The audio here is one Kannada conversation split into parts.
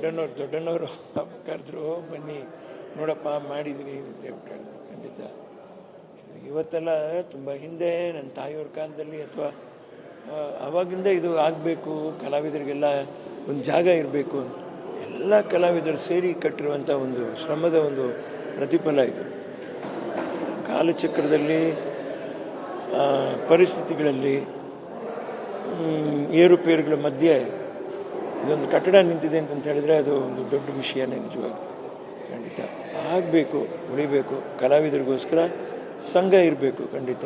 ದೊಡ್ಡಣ್ಣವರು ಕರೆದ್ರು, ಬನ್ನಿ ನೋಡಪ್ಪ ಮಾಡಿದ್ದೀನಿ ಅಂತ ಹೇಳ್ಬಿಟ್ಟು ಖಂಡಿತ. ಇವತ್ತೆಲ್ಲ ತುಂಬ ಹಿಂದೆ ನನ್ನ ತಾಯಿಯವ್ರ ಕಾಲದಲ್ಲಿ ಅಥವಾ ಆವಾಗಿಂದ ಇದು ಆಗಬೇಕು, ಕಲಾವಿದರಿಗೆಲ್ಲ ಒಂದು ಜಾಗ ಇರಬೇಕು ಅಂತ ಎಲ್ಲ ಕಲಾವಿದರು ಸೇರಿ ಕಟ್ಟಿರುವಂಥ ಒಂದು ಶ್ರಮದ ಒಂದು ಪ್ರತಿಫಲ ಇದು. ಕಾಲಚಕ್ರದಲ್ಲಿ ಪರಿಸ್ಥಿತಿಗಳಲ್ಲಿ ಏರುಪೇರುಗಳ ಮಧ್ಯೆ ಇದೊಂದು ಕಟ್ಟಡ ನಿಂತಿದೆ ಅಂತ ಹೇಳಿದ್ರೆ ಅದು ಒಂದು ದೊಡ್ಡ ವಿಷಯನೇ ನಿಜವಾಗಿ. ಖಂಡಿತ ಆಗಬೇಕು, ಉಳಿಬೇಕು. ಕಲಾವಿದರಿಗೋಸ್ಕರ ಸಂಘ ಇರಬೇಕು, ಖಂಡಿತ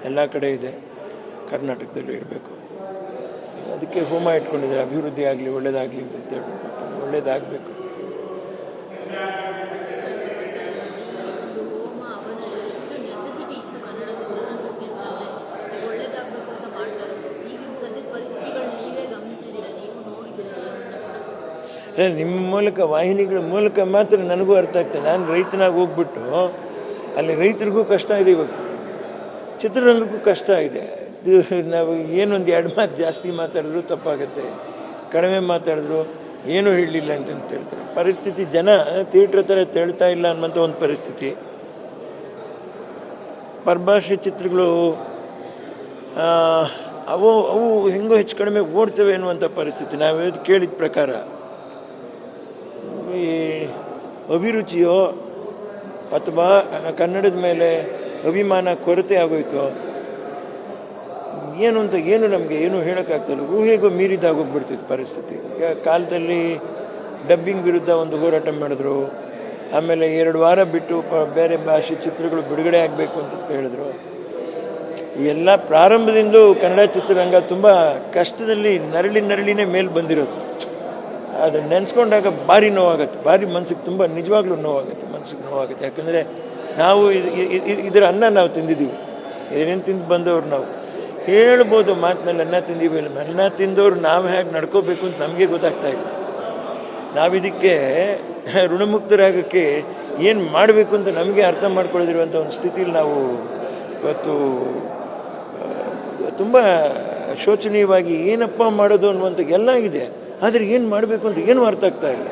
ಎಲ್ಲ ಕಡೆ ಇದೆ, ಕರ್ನಾಟಕದಲ್ಲೂ ಇರಬೇಕು. ಅದಕ್ಕೆ ಹೋಮ ಇಟ್ಕೊಂಡಿದ್ದಾರೆ, ಅಭಿವೃದ್ಧಿ ಆಗಲಿ, ಒಳ್ಳೇದಾಗಲಿ ಅಂತ ಹೇಳ್ಬಿಟ್ಟು. ಒಳ್ಳೇದಾಗಬೇಕು. ನಿಮ್ಮ ಮೂಲಕ, ವಾಹಿನಿಗಳ ಮೂಲಕ ಮಾತ್ರ ನನಗೂ ಅರ್ಥ ಆಗ್ತದೆ. ನಾನು ರೈತನಾಗಿ ಹೋಗ್ಬಿಟ್ಟು ಅಲ್ಲಿ ರೈತರಿಗೂ ಕಷ್ಟ ಇದೆ, ಇವಾಗ ಚಿತ್ರರಂಗಕ್ಕೂ ಕಷ್ಟ ಇದೆ. ನಾವು ಏನೊಂದು ಎರಡು ಮಾತು ಜಾಸ್ತಿ ಮಾತಾಡಿದ್ರು ತಪ್ಪಾಗುತ್ತೆ, ಕಡಿಮೆ ಮಾತಾಡಿದ್ರು ಏನೂ ಹೇಳಲಿಲ್ಲ ಅಂತ ಹೇಳ್ತಾರೆ. ಪರಿಸ್ಥಿತಿ ಜನ ಥಿಯೇಟ್ರ್ ಥರ ತೇಳ್ತಾ ಇಲ್ಲ ಅನ್ನೋಂಥ ಒಂದು ಪರಿಸ್ಥಿತಿ. ಪರಭಾಷೆ ಚಿತ್ರಗಳು ಅವು ಹೆಂಗೋ ಹೆಚ್ಚು ಕಡಿಮೆ ಓಡ್ತವೆ ಅನ್ನುವಂಥ ಪರಿಸ್ಥಿತಿ. ನಾವು ಕೇಳಿದ ಪ್ರಕಾರ ಈ ಅಭಿರುಚಿಯೋ ಅಥವಾ ಕನ್ನಡದ ಮೇಲೆ ಅಭಿಮಾನ ಕೊರತೆ ಆಗೋಯ್ತು ಏನು ಅಂತ ನಮಗೆ ಏನು ಹೇಳೋಕ್ಕಾಗ್ತಲ್ಲ. ಊಹೆಗೂ ಮೀರಿದಾಗೋಗ್ಬಿಡ್ತಿತ್ತು ಪರಿಸ್ಥಿತಿ. ಕಾಲದಲ್ಲಿ ಡಬ್ಬಿಂಗ್ ವಿರುದ್ಧ ಒಂದು ಹೋರಾಟ ಮಾಡಿದ್ರು, ಆಮೇಲೆ 2 ವಾರ ಬಿಟ್ಟು ಬೇರೆ ಭಾಷೆ ಚಿತ್ರಗಳು ಬಿಡುಗಡೆ ಆಗಬೇಕು ಅಂತ ಹೇಳಿದ್ರು. ಎಲ್ಲ ಪ್ರಾರಂಭದಿಂದ ಕನ್ನಡ ಚಿತ್ರರಂಗ ತುಂಬ ಕಷ್ಟದಲ್ಲಿ ನರಳಿನೇ ಮೇಲೆ ಬಂದಿರೋದು. ಅದನ್ನು ನೆನೆಸ್ಕೊಂಡಾಗ ಭಾರಿ ನೋವಾಗುತ್ತೆ, ಭಾರಿ ಮನಸ್ಸಿಗೆ ತುಂಬ ನಿಜವಾಗ್ಲೂ ನೋವಾಗುತ್ತೆ, ಮನಸ್ಸಿಗೆ ನೋವಾಗುತ್ತೆ. ಯಾಕಂದರೆ ನಾವು ಇದರ ಅನ್ನ ನಾವು ತಿಂದಿದ್ದೀವಿ, ಏನೇನು ತಿಂದು ಬಂದವರು ನಾವು. ಹೇಳ್ಬೋದು ಮಾತಿನಲ್ಲಿ ಅನ್ನ ತಿಂದೀವಿ, ಅನ್ನ ತಿಂದವರು ನಾವು ಹೇಗೆ ನಡ್ಕೋಬೇಕು ಅಂತ ನಮಗೆ ಗೊತ್ತಾಗ್ತಾ ಇಲ್ಲ. ನಾವಿದಕ್ಕೆ ಋಣಮುಕ್ತರಾಗೋಕ್ಕೆ ಏನು ಮಾಡಬೇಕು ಅಂತ ನಮಗೆ ಅರ್ಥ ಮಾಡ್ಕೊಳ್ಳೋದಿರುವಂಥ ಒಂದು ಸ್ಥಿತಿಲಿ ನಾವು ಇವತ್ತು ತುಂಬ ಶೋಚನೀಯವಾಗಿ ಏನಪ್ಪ ಮಾಡೋದು ಅನ್ನುವಂಥ ಎಲ್ಲ ಇದೆ. ಆದರೆ ಏನು ಮಾಡಬೇಕು ಅಂತ ಏನೂ ಅರ್ಥ ಆಗ್ತಾ ಇಲ್ಲ.